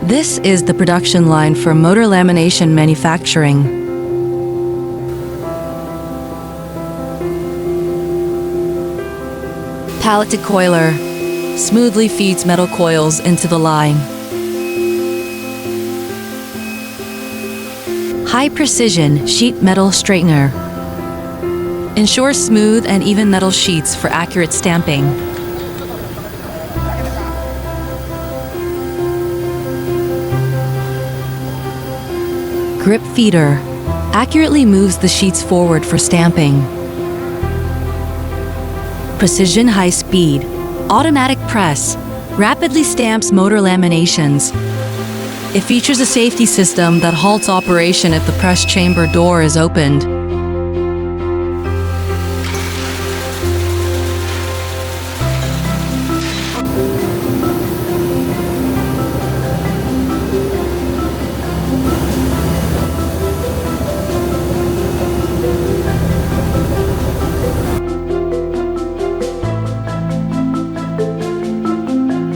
This is the production line for motor lamination manufacturing. Pallet Decoiler smoothly feeds metal coils into the line. High precision sheet metal straightener ensures smooth and even metal sheets for accurate stamping. Grip feeder accurately moves the sheets forward for stamping. Precision high speed automatic press rapidly stamps motor laminations. It features a safety system that halts operation if the press chamber door is opened.